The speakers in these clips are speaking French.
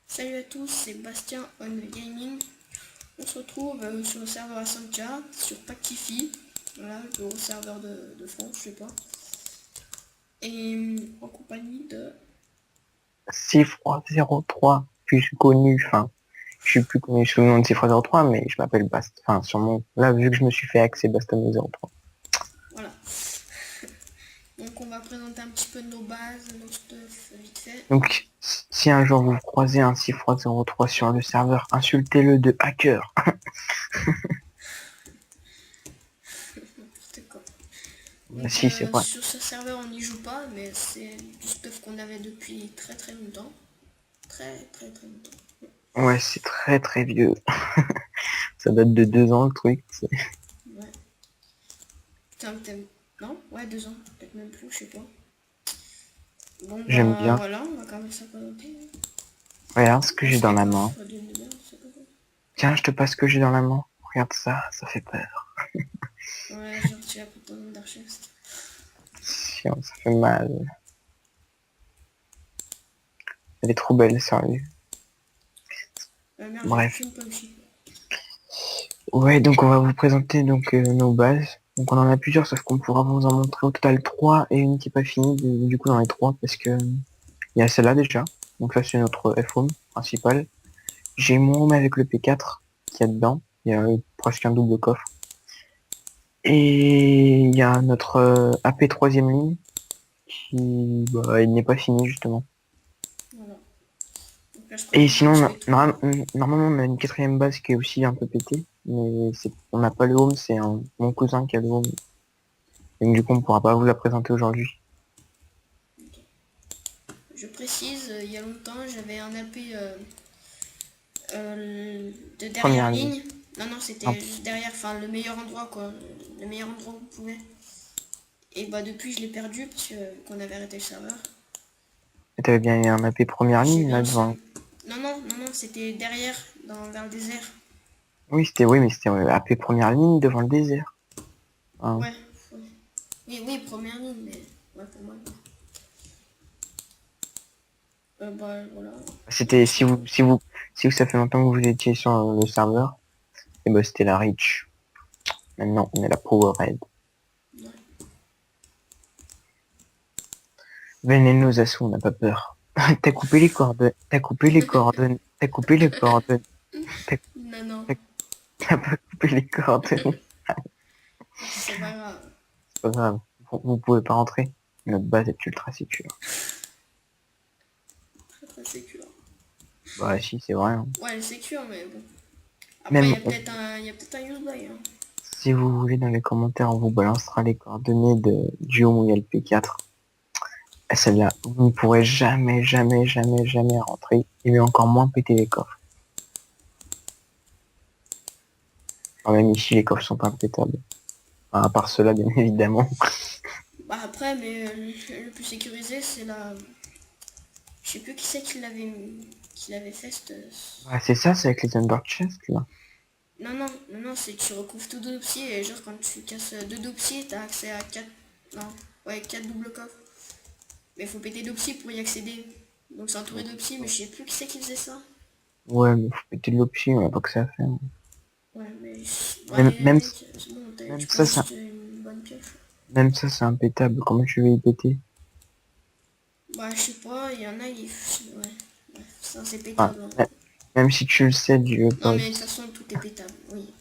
Salut à tous, c'est Bastien on Gaming. On se retrouve sur le serveur Asanka, sur Pactify, voilà, le gros serveur de France, je sais pas. Et en compagnie de... 6x03, plus connu, enfin, je suis plus connu sous le nom de 6x03, mais je m'appelle Bast, enfin, sur mon, là, vu que je me suis fait hack, c'est Baston03. Voilà. Donc on va présenter un petit peu nos bases, nos stuff vite fait. Donc, si un jour vous croisez un 6x03 sur le serveur, insultez-le de hacker. N'importe quoi. Donc Si, c'est vrai. sur ce serveur on n'y joue pas, mais c'est du stuff qu'on avait depuis très très longtemps. Très longtemps. Ouais, c'est très très vieux. Ça date de 2 ans, le truc. Ouais. Putain, non? Ouais, 2 ans, peut-être même plus, je sais pas. Bon J'aime bah bien. voilà, on va commencer à présenter. Regarde ce que On j'ai se dans les la main. coffre d'une heure, c'est pas bon. Tiens, je te passe ce que j'ai dans la main. Regarde ça fait peur. Ouais, j'ai reçu la propagande d'archiviste. Si, ça fait mal. Elle est trop belle, sérieux. Merde, j'ai Bref. aucune pomme ici. Ouais, donc on va vous présenter donc nos bases. Donc on en a plusieurs, sauf qu'on pourra vous en montrer au total 3 et une qui est pas finie du coup dans les 3 parce que il y a celle-là déjà. Donc là c'est notre F-Home principal. J'ai mon home avec le P4 qui est dedans. Il y a presque un double coffre. Et il y a notre AP troisième ligne qui bah, il n'est pas fini justement. Voilà. Donc là, je Et présente un sinon petit peu tout. normalement on a une quatrième base qui est aussi un peu pétée, mais on n'a pas le home, c'est mon cousin qui a le home. Donc du coup on pourra pas vous la présenter aujourd'hui. Je précise, il y a longtemps, j'avais un AP de derrière Première ligne. ligne. Non, c'était Non. juste derrière, enfin le meilleur endroit quoi. Le meilleur endroit où vous pouvez. Et bah depuis, je l'ai perdu parce qu'on avait arrêté le serveur. Et t'avais bien un AP première J'ai ligne bien là le devant. seum. Non, c'était derrière, vers le désert. Oui mais c'était AP première ligne devant le désert. Hein. Ouais, ouais. Oui, première ligne, mais ouais, pour moi. Bah voilà. C'était C'est tout. si vous ça fait longtemps que vous étiez sur le serveur, et bah c'était la Reach. Maintenant on est la Power Red. Ouais. Venez nous assaut, on n'a pas peur. T'as coupé les coordonnées. T'as coupé les coordonnées. T'as coupé les coordonnées. T'as Non, t'as- t'as pas coupé les coordonnées. c'est pas grave. C'est pas grave. Vous pouvez pas rentrer. Notre base est ultra sécure. Très sécure. Bah si c'est vrai. Hein. Ouais, elle est sécure, mais bon. Après, Même il y a peut-être un use by. Hein. si vous voulez dans les commentaires, on vous balancera les coordonnées du home où il y a le P4. Et celle-là, vous ne pourrez jamais rentrer. Et encore moins péter les coffres. Enfin, même ici, les coffres sont pas pétables. Enfin, à part cela, bien évidemment. Bah après, mais le plus sécurisé, c'est la... Je sais plus qui c'est qui l'avait fait, Ouais, c'est ça, c'est avec les Under Chest, là. Non, c'est que tu recouvres tout de dossiers et genre quand tu casses 2 dossiers, t'as accès à 4... Non, ouais, 4 doubles coffres. Mais faut péter dossiers pour y accéder. Donc c'est entouré de dossiers, mais je sais plus qui c'est qui faisait ça. Ouais, mais faut péter de l'option, on a pas que ça à faire. Ouais, mais... Bon, Même, allez, même, take, c'est bon, même tu prends ça, ça, juste une bonne pioche. même ça, c'est impétable. Comment tu veux y péter? Bah, je sais pas, il y en a, ouais, bref, ça c'est Enfin, pétable. Hein. même si tu le sais, je veux Non, pas. mais de toute façon, tout est pétable, oui.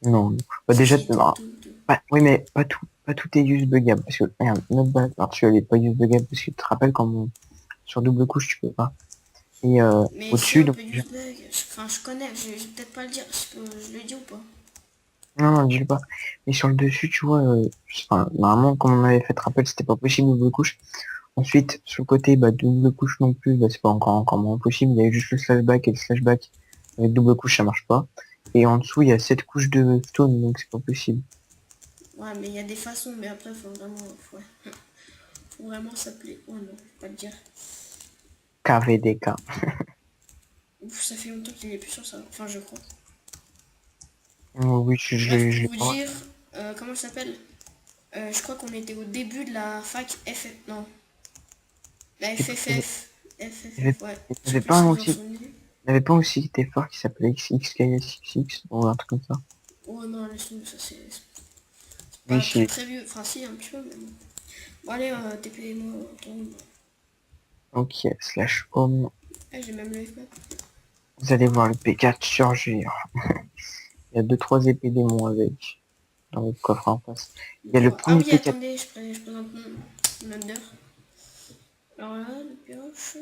Non. Bah, Si, déjà, si, tout, non. tout, tout. Oui, mais pas tout est use buggable. Parce que, regarde, notre base virtuelle est pas use buggable. Parce que tu te rappelles quand sur double couche, tu peux pas. Et Mais si, au-dessus, on donc, peut use bug. Enfin, je connais, je vais peut-être pas le dire, je le dis ou pas. non, dis-le pas. Mais sur le dessus, tu vois, enfin, normalement, comme on avait fait, te rappel, c'était pas possible double couche. Ensuite, sur le côté, bah, double couche non plus, bah, c'est pas encore moins possible. Il y a juste le slashback et le slashback. Avec double couche, ça marche pas. Et en dessous, il y a 7 couches de stone, donc c'est pas possible. Ouais, mais il y a des façons, mais après, ouais, faut vraiment s'appeler. Oh non, je vais pas le dire. KVDK. Ouf, ça fait longtemps qu'il est plus sur ça. Enfin, je crois. Oh, oui, Bref, je pour l'ai vous pas. dire, comment ça s'appelle Je crois qu'on était au début de la fac FF. Non, la C'était pas- Il y avait, FFF. il y avait- FFF, ouais. il y Je sais avait plus pas si un vous en aussi, souvenez. il y avait pas aussi qui était fort qui s'appelait XXKSXX ou un truc comme ça. Oh non, laisse-nous, ça c'est Oui, pas très si. très vieux. Enfin, si, un petit peu, mais bon. Bon, allez, TP-moi. Ok, slash home. Eh, j'ai même le FF. Vous allez voir le P4 surgir. Il y a deux trois épées démons avec dans le coffre en face. Il y a le Quoi? Ah premier oui, P4. attendez, je présente mon under. Alors là, le pioche.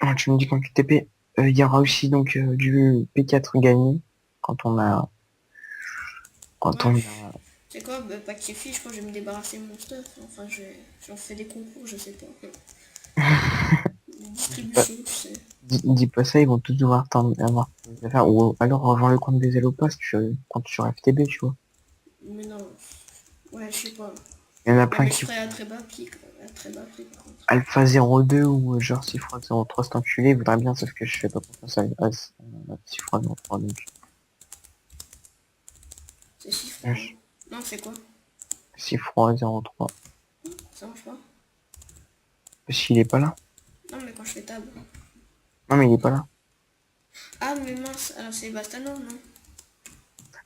Ah, tu me dis quand tu TP. Il y aura aussi donc du P4 gagné quand on a quand Ouais, on a. c'est quoi, bah, pas qu'il je crois que je vais me débarrasser de mon stuff. Enfin, j'en fais des concours, je sais pas. Des Dis pas, distributions, tu sais. dis pas ça, ils vont tous devoir t'en avoir des affaires. Ou alors revends le compte des Elopas quand tu sur FTB, tu vois. Mais non, ouais, je sais pas. Il y en a Ouais, plein mais je qui ferai font à très bas prix, quoi. À très bas prix, par contre. Alpha 02 ou genre Cifra 03 cet enculé, il voudrait bien, sauf que je fais pas confiance à Cifra 03 donc. C'est si froid. Non, c'est quoi? Cifra 03. Ça marche pas? Parce qu'il est pas là. Non, mais quand je fais table. Non mais il est pas là. Ah, mais mince, alors c'est Bastano, non?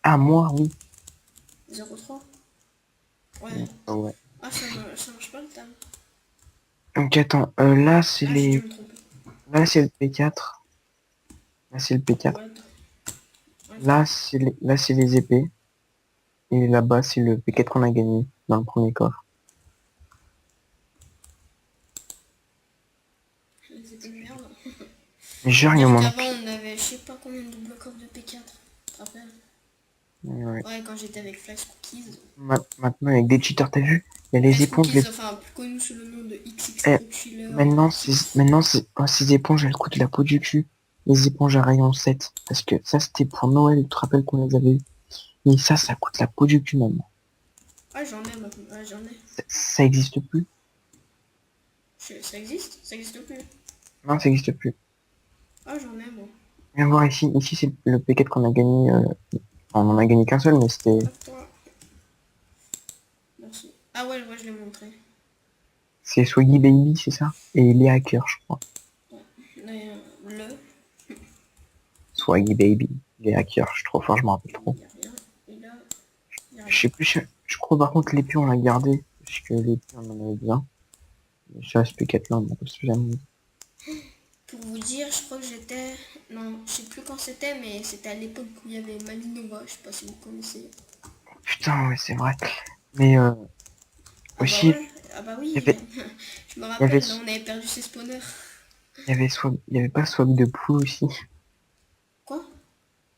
Ah moi oui. 03. Ouais. Ouais. Ah, ça marche pas le table. Donc attends, là c'est Ah, j'ai dû les. me tromper. Là c'est le P4. Là c'est le P4. Ouais, attends. Ouais, Là c'est les épées. Et là-bas c'est le P4 qu'on a gagné dans le premier coffre. les épées de merde. Mais genre il Dire m'en qu'avant, manque. on avait je sais pas combien de double coffres de P4. Tu te rappelles? Ouais. Ouais, quand j'étais avec Flash Cookies. Maintenant avec des cheaters, t'as vu? Il y a les Flash éponges. Cookies, enfin, plus connu sous le nom de Eh, XXL Killer. maintenant ces éponges elles coûtent la peau du cul. Les éponges à rayon 7. Parce que ça c'était pour Noël, tu te rappelles qu'on les avait eu. Mais ça coûte la peau du cul maintenant. Ah, j'en ai maintenant. Ouais, j'en ai. Ça existe plus. Ça existe? Ça existe plus. Non, ça existe plus. Ah, j'en ai, moi. Viens voir ici. Ici c'est le P4 qu'on a gagné. Enfin, on en a gagné qu'un seul, mais c'était. Hop, toi. Merci. Ah ouais, je l'ai montré. C'est Swaggy Baby, c'est ça? Et les hackers, je crois. Ouais. Là, il y a le. Swaggy Baby. Les hackers, je suis trop fort, je m'en rappelle trop. Il n'y a rien. Et là, il n'y a Je rien. sais plus, je crois par contre l'épée on l'a gardé. Parce que l'épée on en avait besoin. Mais ça, ce P4 là, on en sait jamais. Pour vous dire, je crois que j'étais... Non, je sais plus quand c'était, mais c'était à l'époque où il y avait Malinova. Je sais pas si vous connaissez. Putain, ouais, c'est vrai. Mais Ah bah aussi, ouais. Ah bah il y oui. avait, Je me il y avait, rappelle, là, on avait perdu ses spawners. il y avait pas Swag de poule aussi. Quoi?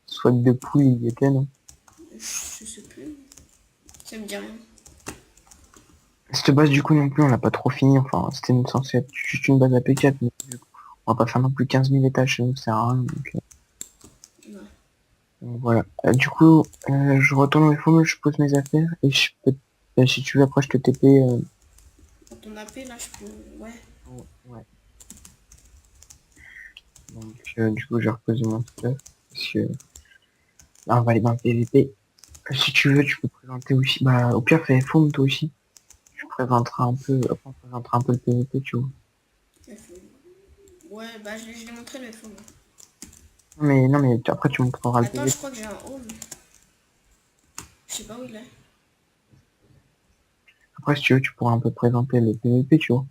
Swag de poule, il y était, non? Je sais plus. Ça me dit rien. Cette base du coup non plus on l'a pas trop fini, enfin c'était censé être juste une base AP4, mais du coup, on va pas faire non plus 15 000 étages, ça nous sert à rien, Ouais. donc voilà. Du coup, je retourne au FOMO, je pose mes affaires, et je peux, si tu veux après je te TP, Quand on appelle, là, je peux... Ouais. ouais. Donc du coup je vais reposer mon stuff, parce que là on va aller dans le PVP. Si tu veux tu peux présenter aussi, bah au pire fais FOMO toi aussi, tu présenteras un peu, après on présentera un peu le PVP tu vois. Le faux. Ouais, bah je l'ai montré le faux. Non mais après tu montreras le Attends, je PVP. crois que j'ai un home. Je sais pas où il est. Après, si tu veux, tu pourras un peu présenter le PVP, tu vois.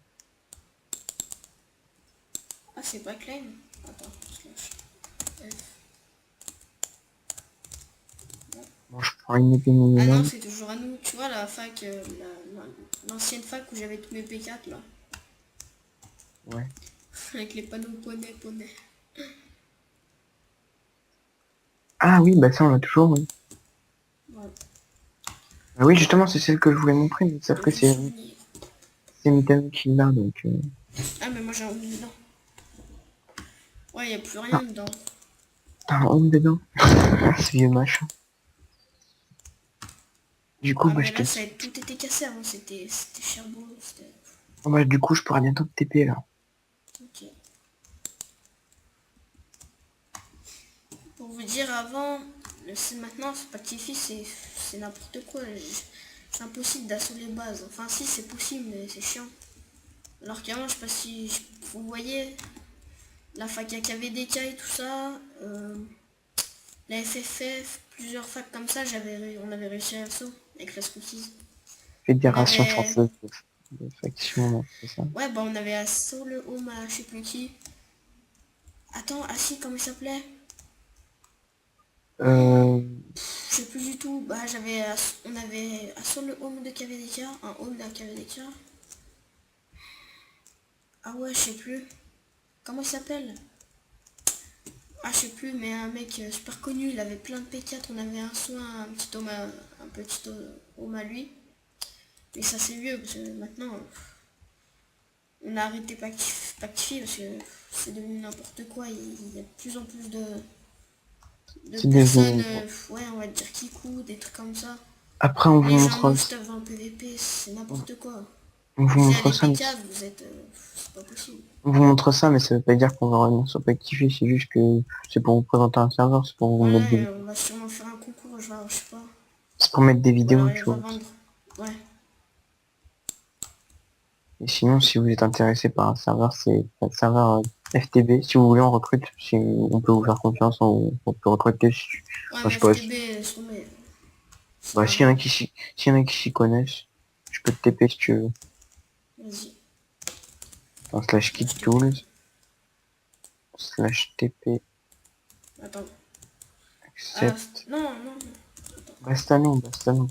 Ah, c'est pas claim. Attends, slash F. Bon, je prends une épée Ah non, minimum. c'est toujours à nous. Tu vois la fac, l'ancienne fac où j'avais tous mes P4 là. Ouais. Avec les panneaux poney, poney. Ah oui, bah ça, on l'a toujours, oui. Voilà. Ah oui, justement, c'est celle que je voulais montrer, mais sauf Le que vieux souvenir. c'est Mitano qui l'a, donc... Ah, mais moi j'ai un home dedans. Ouais, y a plus Ah, rien dedans. t'as un home dedans. Ce vieux machin. Du coup, Ah, bah, mais je te là, ça dis... a tout été cassé avant. C'était Cherbourg. C'était... Oh, bah, du coup, je pourrais bientôt te TP, là. Ok. Pour vous dire, avant, maintenant, c'est pas Tiffy, c'est n'importe quoi. c'est impossible d'assaut les bases. Enfin si c'est possible mais c'est chiant. Alors qu'avant je sais pas si vous voyez la fac à KVDK et tout ça, la FFF, plusieurs facs comme ça, on avait réussi à assaut avec la Scousise. On Fédération avait française de faction, non, c'est ça. ouais bah on avait assaut le home à je sais plus qui. Attends, ah si comment il s'appelait? Euh, Je sais plus du tout. Bah on avait assaut le home de KVDK, un home de KVDK. Ah ouais je sais plus. Comment il s'appelle? Ah je sais plus mais un mec super connu, il avait plein de P4, on avait un soin, un petit home à lui. Mais ça c'est vieux parce que maintenant on a arrêté Pactifi parce que c'est devenu n'importe quoi. Il y a de plus en plus de c'est personnes, devenu... ouais on va dire qui coudent, des trucs comme ça. Après, on vous Les gens montre, non stuff en PVP, c'est n'importe quoi. on vous Vous montre allez ça, mais PK, vous êtes... c'est pas possible. on vous montre ça, mais ça veut pas dire qu'on va revenir sur Pactify, c'est juste que c'est pour vous présenter un serveur, c'est pour vous mettre Ouais, des, on va sûrement faire un concours, genre, je sais pas. c'est pour mettre des Ou alors vidéos, les tu vois. revendre. Ouais. Et sinon, si vous êtes intéressé par un serveur, c'est un serveur FTB. Si vous voulez, on recrute. Si on peut vous faire confiance, on peut recruter. Ouais, Enfin, je mais sais pas. FTB, c'est Bah, pas grave. s'il y en a qui s'y connaissent, je peux te TP si tu veux. Vas-y. En slash Bah, kit je te paie. tools, slash TP, Attends. Ah, accept. non, non, non. Bastano, Bastano.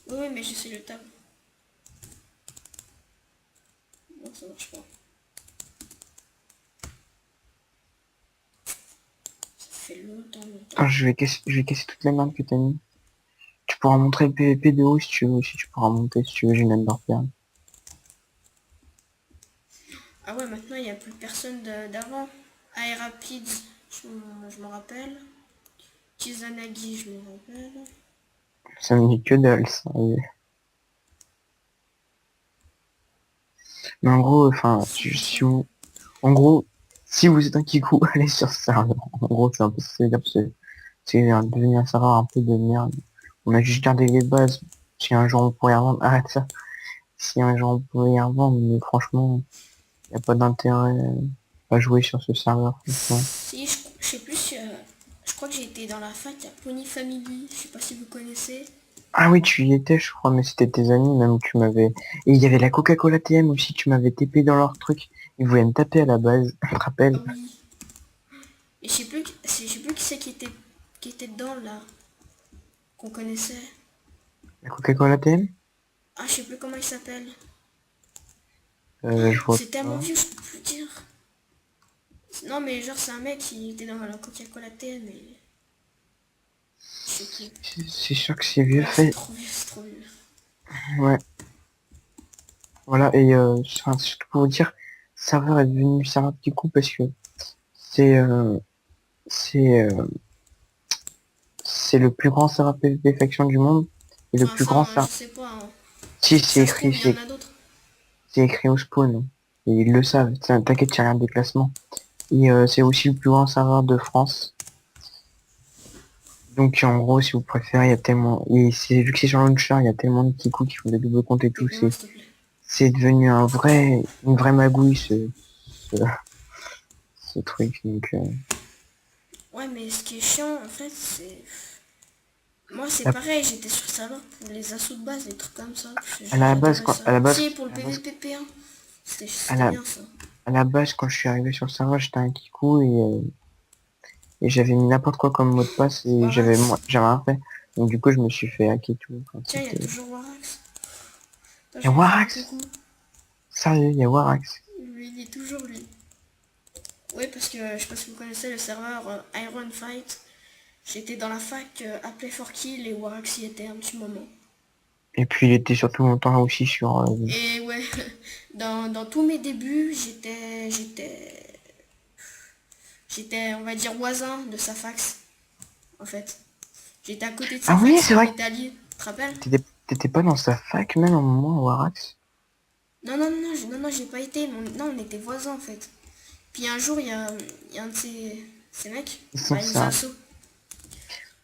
Oui, oui, mais j'essaie le tab. Non, ça marche pas. Ça fait longtemps. Attends, je vais casser toute la merde que t'as mis. Tu pourras montrer le PVP de haut si tu veux aussi. Tu pourras monter si tu veux, j'ai une Underpair. Ah ouais, maintenant, il n'y a plus personne d'avant. Air Rapids, je me rappelle. Kizanagi, je me rappelle. Ça me dit que dalle, ça. Mais en gros, enfin, C'est quoi ça? en gros, si vous êtes un kikou, allez sur ce serveur. En gros, c'est un peu ce que ça veut dire, parce que devenu un serveur un peu de merde. On a juste gardé les bases. Si un jour on pourrait y revendre, arrête ça. Si un jour on pourrait y revendre, mais franchement, il n'y a pas d'intérêt à jouer sur ce serveur, franchement. Si, je sais plus si... je crois que j'ai été dans la fac à Pony Family. Je sais pas si vous connaissez. Ah oui, tu y étais, je crois, mais c'était tes amis, même tu m'avais... Et il y avait la Coca-Cola TM aussi, tu m'avais TP dans leur truc. Ils voulaient me taper à la base, je te Ah rappelle. oui. Et je sais plus qui c'est qui était dedans là. Qu'on connaissait. La Coca-Cola TM. Ah, je sais plus comment il s'appelle. Je vois C'est tellement pas. vieux, je peux plus dire. Non, mais genre, c'est un mec qui était dans la Coca-Cola TM, mais je sais plus. C'est sûr que c'est vieux Ouais, c'est fait. trop vieux, c'est trop vieux. Ouais. Voilà, et enfin, c'est surtout pour vous dire, serveur est devenu serveur petit coup parce que c'est euh, c'est euh, c'est le plus grand serveur PvP faction du monde et le Enfin, plus ça, grand je serveur. sais pas. Hein. Si Ça se trouve, il y en a d'autres. c'est écrit au spawn. Et ils le savent. T'inquiète, j'ai rien des classements. Et c'est aussi le plus grand serveur de France. Donc en gros, si vous préférez, il y a tellement. Et c'est vu que c'est sur launcher, il y a tellement de petits coups qui font des doubles comptes et tout. Dégage-moi, s'il te plaît. C'est devenu une vraie magouille ce, ce truc. Donc Ouais, mais ce qui est chiant, en fait, c'est... Moi, c'est la- pareil, j'étais sur le serveur pour les assauts de base, des trucs comme ça. à la base, J'adorais quand, ça. Si, pour le à la base, PVPP1. à C'était la, bien, ça. à la base, quand je suis arrivé sur le serveur, j'étais un kikou et j'avais mis n'importe quoi comme mot de passe et Warax. j'avais rien fait. Donc du coup, je me suis fait hacker tout. Enfin, Tiens, il y a c'était... toujours Warax. Attends, Il y a je vais lui faire un Warax! coucou. Sérieux, il y a Warax. Lui, il est toujours lui. Oui, parce que je sais pas si vous connaissez le serveur Iron Fight. J'étais dans la fac à Play for Kill et Warax y était un petit moment. Et puis il était surtout longtemps aussi sur... Et ouais, dans tous mes débuts, on va dire, voisin de sa fax, en fait. J'étais à côté de sa Ah oui, fax c'est en vrai Italie, tu te rappelles? que t'étais pas dans sa fac même à un moment, Warax. Non, non, non, non, j'ai pas été. Non, on était voisins, en fait. Puis un jour, il y a un de ces mecs, Ils sont bah, il nous a ça. assaut.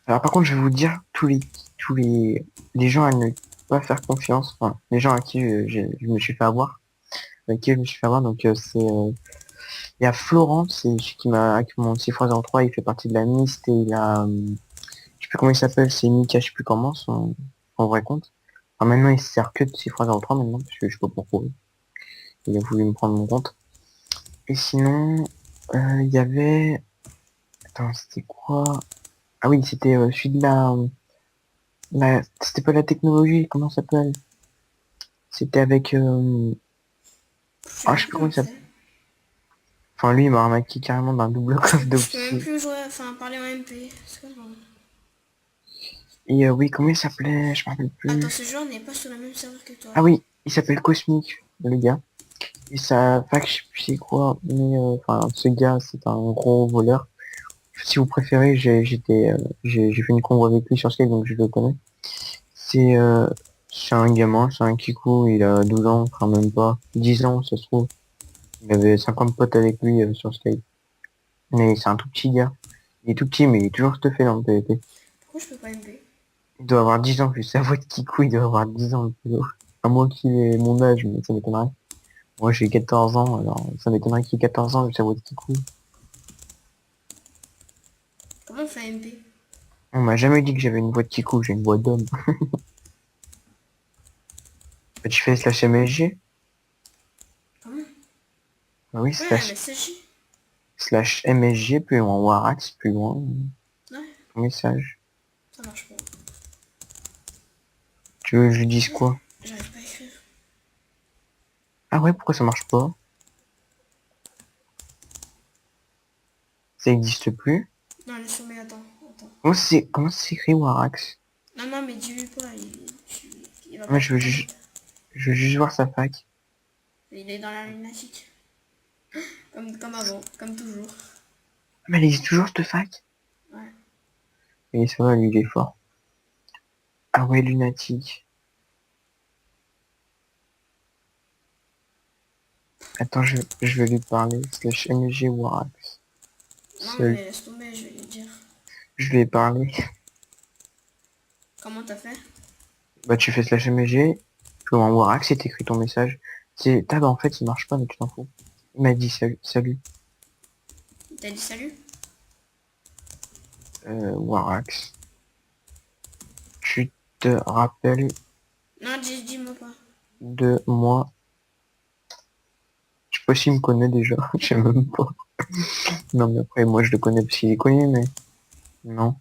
Alors par contre, je vais vous dire, les gens à ne pas faire confiance. Enfin, les gens à qui je me suis fait avoir, avec qui je me suis fait avoir, donc il y a Florent, c'est celui qui m'a avec mon 6x03, il fait partie de la Mist et il a je sais plus comment il s'appelle, c'est Mika, je sais plus comment son vrai compte. Enfin, maintenant il se sert que de 6x03 maintenant, parce que je sais pas pourquoi. Il a voulu me prendre mon compte. Et sinon, il y avait. Attends, c'était quoi? Ah oui, c'était celui de c'était pas la technologie, comment ça s'appelle? C'était avec Je sais ah même je sais plus plus comment comment il s'appelle. c'est. Enfin lui il m'a arnaqué carrément d'un double Call of Je peux même Duty. plus jouer, enfin parler en MP. Et oui, comment il s'appelait? Je me rappelle Attends, plus. ce joueur n'est pas sur le même serveur que toi. Ah oui, il s'appelle Cosmic, le gars. Et sa fac, je sais plus c'est quoi, mais enfin ce gars c'est un gros voleur. Si vous préférez, j'ai fait une convo avec lui sur Skype donc je le connais. C'est c'est un gamin, c'est un kikou, il a 12 ans, enfin même pas, 10 ans ça se trouve. Il avait 50 potes avec lui sur Skype. Mais c'est un tout petit gars. Il est tout petit mais il est toujours stuffé dans le PvP. Pourquoi je peux pas MP? Il doit avoir 10 ans, vu sa voix de kikou, il doit avoir 10 ans le pédo. À moins qu'il ait mon âge, mais ça m'étonnerait. Moi j'ai 14 ans, alors ça m'étonnerait qu'il ait 14 ans vu sa voix de kikou. Comment on fait MP? On m'a jamais dit que j'avais une voix de kikou, j'ai une voix d'homme. Bah, tu fais slash MSG? Comment? Bah oui, Ouais, slash, mais c'est slash MSG, plus loin, Warax, plus loin, Ouais, ton message. ça marche pas. Tu veux que je lui dise quoi? J'arrive pas à écrire. Ah ouais, pourquoi ça marche pas? Ça existe plus? Non, laisse tomber, attends. Attends. Comment ça s'écrit Warax? Non, non, mais dis-lui pas, il va Ouais, pas prendre ta tête. je veux juste voir sa fac. Il est dans la lunatique. Comme avant, comme toujours. Mais elle existe toujours cette fac? Ouais. Et ça va, lui, il est fort. Ah ouais, lunatique. Attends, je vais lui parler. Slash MG Warax. Non, Seul. mais laisse tomber, je vais lui dire. Je lui ai parlé. Comment t'as fait? Bah, tu fais slash MG. Plus loin Warax et t'écris ton message. C'est, bah, en fait, il marche pas, mais tu t'en fous. Il m'a dit salut, salut. Il t'a dit salut? Warax. Tu te rappelles Non, dis-moi pas. de moi? Je sais pas s'il me connaît déjà. Je sais même pas. Non, mais après, moi, je le connais parce qu'il est connu, mais non.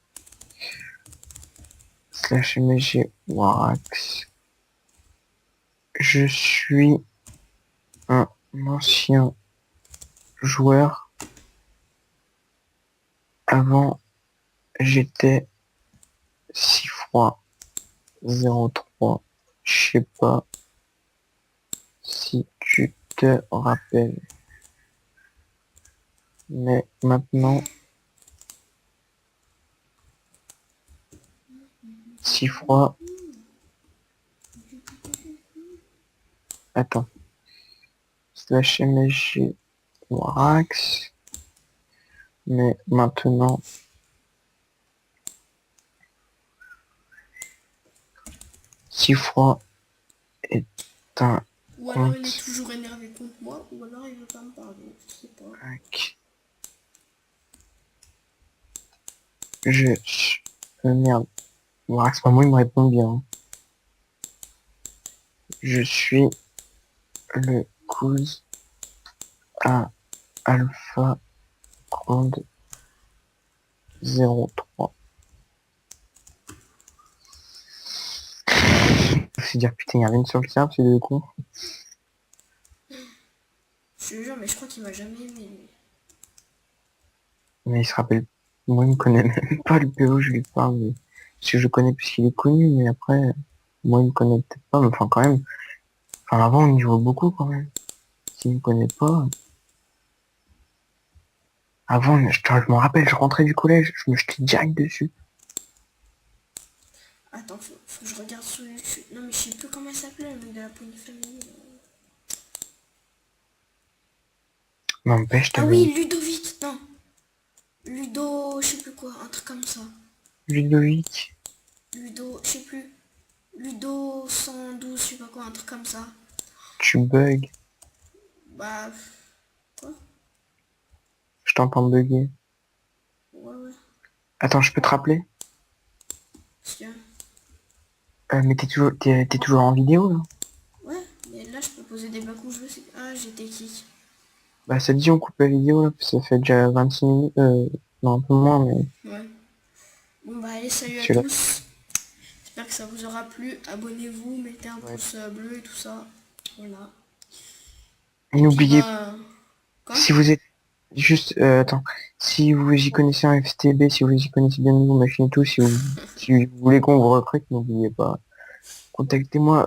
Slash MG Warax. Je suis un ancien joueur. Avant, j'étais 6 fois 03. Je sais pas si tu te rappelles. Mais maintenant, 6 fois... Attends. Slash MSG Warax. Mais maintenant, 6 fois est un Ou alors il est compte toujours énervé contre moi, ou alors il veut pas me parler, je sais pas. hack. Je... Merde. Warax, moi, il me répond bien, hein. Je suis le cousin à Alpha Grande 03. Je vais dire, putain, il y a rien sur le serve, c'est de con. Je te jure, mais je crois qu'il m'a jamais aimé, lui. Mais il se rappelle, moi, il me connaît même pas le PO, je lui parle, mais... Parce que je le connais puisqu'il est connu, mais après, moi, il me connaît peut-être pas, mais enfin, quand même. Enfin, avant, on y jouait beaucoup, quand même. S'il me connaît pas... Avant, je m'en rappelle, je rentrais du collège, je me jetais direct dessus. Attends, faut que je regarde sur YouTube. Non, mais je sais plus comment il s'appelait, le mec de la famille. N'empêche, Ah t'avais une oui, Ludovic, non. Ludo, je sais plus quoi, un truc comme ça. Ludovic. Ludo, je sais plus. Ludo 112, je sais pas quoi, un truc comme ça. Tu bugs. Bah, quoi? Je t'entends bugger. Ouais, ouais. Attends, je peux te rappeler? Tiens. Mais t'es toujours en vidéo, là? Ouais, mais là, je peux poser des bacs où je veux. Ah, j'étais qui? Bah, ça te dit, on coupe la vidéo, là, parce que ça fait déjà 26 minutes, non, un peu moins, mais Ouais. Bon, bah, allez, salut à celui-là. tous. J'espère que ça vous aura plu. Abonnez-vous, mettez un Ouais. pouce bleu et tout ça. Voilà. Et Et puis, n'oubliez, bah, quoi? si vous êtes, juste, attends, si vous y connaissez un FTB, si vous y connaissez bien vos machines et tout, si vous voulez qu'on vous recrute, n'oubliez pas, contactez-moi,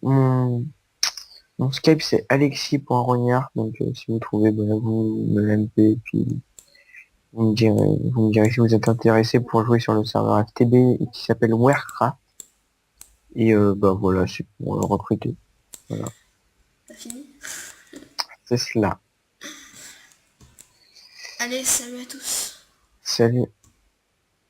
mon Skype c'est alexis.rognard, donc si vous trouvez, bah, vous me l'MP, et puis vous me direz si vous êtes intéressé pour jouer sur le serveur FTB qui s'appelle Warcraft. Et bah voilà, c'est pour recruter. Voilà, T'as fini? c'est cela. Allez, salut à tous. Salut.